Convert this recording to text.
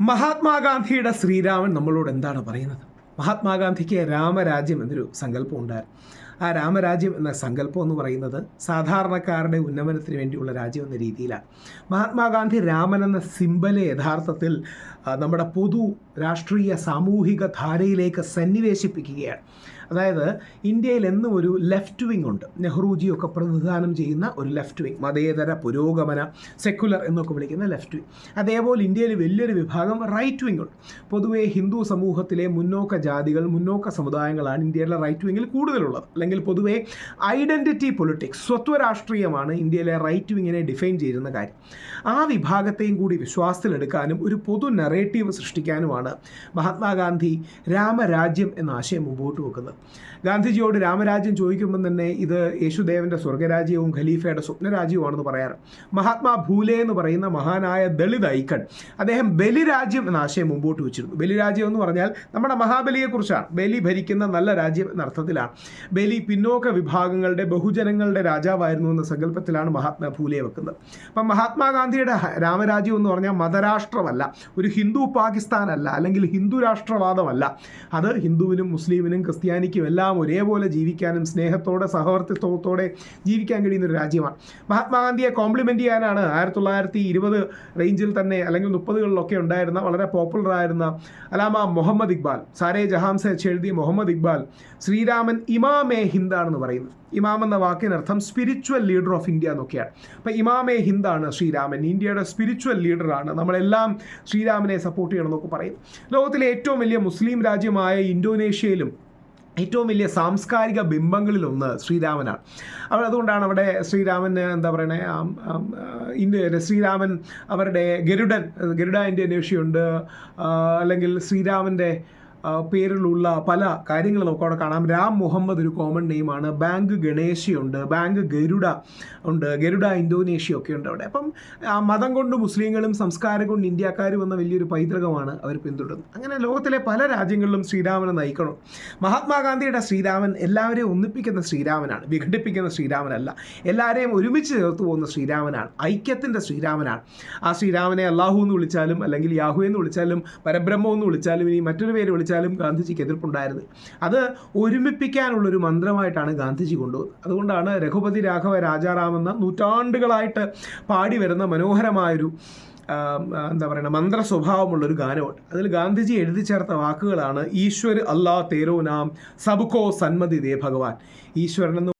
മഹാത്മാഗാന്ധിയുടെ ശ്രീരാമൻ നമ്മളോട് എന്താണ് പറയുന്നത്? മഹാത്മാഗാന്ധിക്ക് രാമരാജ്യം എന്നൊരു സങ്കല്പം ഉണ്ടായിരുന്നു. ആ രാമരാജ്യം എന്ന സങ്കല്പം എന്ന് പറയുന്നത് സാധാരണക്കാരുടെ ഉന്നമനത്തിന് വേണ്ടിയുള്ള രാജ്യം എന്ന രീതിയിലാണ്. മഹാത്മാഗാന്ധി രാമൻ എന്ന സിംബലെ യഥാർത്ഥത്തിൽ നമ്മുടെ പൊതു രാഷ്ട്രീയ സാമൂഹിക ധാരയിലേക്ക് സന്നിവേശിപ്പിക്കുകയാണ്. അതായത് ഇന്ത്യയിൽ എന്നും ഒരു ലെഫ്റ്റ് വിങ് ഉണ്ട്. നെഹ്റുജിയൊക്കെ പ്രതിനിധാനം ചെയ്യുന്ന ഒരു ലെഫ്റ്റ് വിങ്, മതേതര പുരോഗമന സെക്കുലർ എന്നൊക്കെ വിളിക്കുന്ന ലെഫ്റ്റ് വിങ്. അതേപോലെ ഇന്ത്യയിൽ വലിയൊരു വിഭാഗം റൈറ്റ് വിങ് ഉണ്ട്. പൊതുവേ ഹിന്ദു സമൂഹത്തിലെ മുന്നോക്ക ജാതികൾ, മുന്നോക്ക സമുദായങ്ങളാണ് ഇന്ത്യയിലെ റൈറ്റ് വിങ്ങിൽ കൂടുതലുള്ളത്. അല്ലെങ്കിൽ പൊതുവേ ഐഡൻറ്റിറ്റി പൊളിറ്റിക്സ്, സ്വത്വ രാഷ്ട്രീയമാണ് ഇന്ത്യയിലെ റൈറ്റ് വിങ്ങിനെ ഡിഫൈൻ ചെയ്യുന്ന കാര്യം. ആ വിഭാഗത്തെയും കൂടി വിശ്വാസത്തിലെടുക്കാനും ഒരു പൊതു നറേറ്റീവ് സൃഷ്ടിക്കാനുമാണ് മഹാത്മാഗാന്ധി രാമരാജ്യം എന്ന ആശയം മുമ്പോട്ട് വെക്കുന്നത്. ഗാന്ധിജിയോട് രാമരാജ്യം ചോദിക്കുമ്പോൾ തന്നെ ഇത് യേശുദേവൻ്റെ സ്വർഗരാജ്യവും ഖലീഫയുടെ സ്വപ്നരാജ്യവുമാണെന്ന് പറയാറ്. മഹാത്മാ ഭൂലെ എന്ന് പറയുന്ന മഹാനായ ദളിത് ഐക്കൺ അദ്ദേഹം ബലിരാജ്യം എന്ന ആശയം മുമ്പോട്ട് വെച്ചിരുന്നു. ബലിരാജ്യം എന്ന് പറഞ്ഞാൽ നമ്മുടെ മഹാബലിയെക്കുറിച്ചാണ്. ബലി ഭരിക്കുന്ന നല്ല രാജ്യം എന്ന അർത്ഥത്തിലാണ്. ബലി പിന്നോക്ക വിഭാഗങ്ങളുടെ ബഹുജനങ്ങളുടെ രാജാവായിരുന്നു എന്ന സങ്കല്പത്തിലാണ് മഹാത്മാ ഭൂലെ വെക്കുന്നത്. അപ്പം മഹാത്മാഗാന്ധിയുടെ രാമരാജ്യം എന്ന് പറഞ്ഞാൽ മതരാഷ്ട്രമല്ല, ഒരു ഹിന്ദു പാകിസ്ഥാനല്ല, അല്ലെങ്കിൽ ഹിന്ദു രാഷ്ട്രവാദമല്ല. അത് ഹിന്ദുവിനും മുസ്ലിമിനും ക്രിസ്ത്യാനിക്കും എല്ലാം ഒരേപോലെ ജീവിക്കാനും സ്നേഹത്തോടെ സഹവർത്തിത്വത്തോടെ ജീവിക്കാൻ കഴിയുന്ന ഒരു രാജ്യമാണ്. മഹാത്മാഗാന്ധിയെ കോംപ്ലിമെൻ്റ് ചെയ്യാനാണ് 1920 റേഞ്ചിൽ തന്നെ അല്ലെങ്കിൽ 30കളിലൊക്കെ ഉണ്ടായിരുന്ന വളരെ പോപ്പുലറായിരുന്ന അലാമ മുഹമ്മദ് ഇക്ബാൽ, സാരേ ജഹാം സെ എഴുതിയ മുഹമ്മദ് ഇക്ബാൽ ശ്രീരാമൻ ഇമാമേ ഹിന്ദാണെന്ന് പറയുന്നത്. ഇമാം എന്ന വാക്കിനർത്ഥം സ്പിരിച്വൽ ലീഡർ ഓഫ് ഇന്ത്യ എന്നൊക്കെയാണ്. അപ്പോൾ ഇമാമേ ഹിന്ദാണ് ശ്രീരാമൻ, ഇന്ത്യയുടെ സ്പിരിച്വൽ ലീഡറാണ്, നമ്മളെല്ലാം ശ്രീരാമനെ സപ്പോർട്ട് ചെയ്യണമെന്നൊക്കെ പറയും. ലോകത്തിലെ ഏറ്റവും വലിയ മുസ്ലിം രാജ്യമായ ഇന്തോനേഷ്യയിലും ഏറ്റവും വലിയ സാംസ്കാരിക ബിംബങ്ങളിലൊന്ന് ശ്രീരാമനാണ്. അതുകൊണ്ടാണ് അവിടെ ശ്രീരാമൻ എന്താ പറയണേ, ശ്രീരാമൻ അവരുടെ ഗരുഡ ഇന്തോനേഷ്യയുണ്ട്. അല്ലെങ്കിൽ ശ്രീരാമൻ്റെ പേരിലുള്ള പല കാര്യങ്ങളും നമുക്ക് അവിടെ കാണാം. രാം മുഹമ്മദ് ഒരു കോമൺ നെയിമാണ്. ബാങ്ക് ഗണേശയുണ്ട്, ബാങ്ക് ഗരുഡ ഉണ്ട്, ഗരുഡ ഇന്തോനേഷ്യ ഒക്കെ ഉണ്ട് അവിടെ. അപ്പം മതം കൊണ്ട് മുസ്ലിങ്ങളും സംസ്കാരം കൊണ്ട് ഇന്ത്യക്കാരും എന്ന വലിയൊരു പൈതൃകമാണ് അവർ പിന്തുടരുന്നത്. അങ്ങനെ ലോകത്തിലെ പല രാജ്യങ്ങളിലും ശ്രീരാമനെ നയിക്കണം. മഹാത്മാഗാന്ധിയുടെ ശ്രീരാമൻ എല്ലാവരെയും ഒന്നിപ്പിക്കുന്ന ശ്രീരാമനാണ്, വിഘടിപ്പിക്കുന്ന ശ്രീരാമനല്ല. എല്ലാവരെയും ഒരുമിച്ച് ചേർത്ത് പോകുന്ന ശ്രീരാമനാണ്, ഐക്യത്തിൻ്റെ ശ്രീരാമനാണ്. ആ ശ്രീരാമനെ അള്ളാഹു എന്ന് വിളിച്ചാലും അല്ലെങ്കിൽ യാഹു എന്ന് വിളിച്ചാലും പരബ്രഹ്മം എന്ന് വിളിച്ചാലും ഇനി മറ്റൊരു പേര് വിളിച്ചാലും ഗാന്ധിജിക്ക് എതിർപ്പുണ്ടായിരുന്നു. അത് ഒരുമിപ്പിക്കാനുള്ളൊരു മന്ത്രമായിട്ടാണ് ഗാന്ധിജി കൊണ്ടുവന്നത്. അതുകൊണ്ടാണ് രഘുപതി രാഘവ രാജാറാം എന്ന നൂറ്റാണ്ടുകളായിട്ട് പാടി വരുന്ന മനോഹരമായൊരു എന്താ പറയുക മന്ത്ര സ്വഭാവമുള്ളൊരു ഗാനമുണ്ട്. അതിൽ ഗാന്ധിജി എഴുതി ചേർത്ത വാക്കുകളാണ് ഈശ്വർ അല്ലാ തേരോ നാം സബ്കോ സന്മതി ദേ ഭഗവാൻ. ഈശ്വരൻ എന്ന്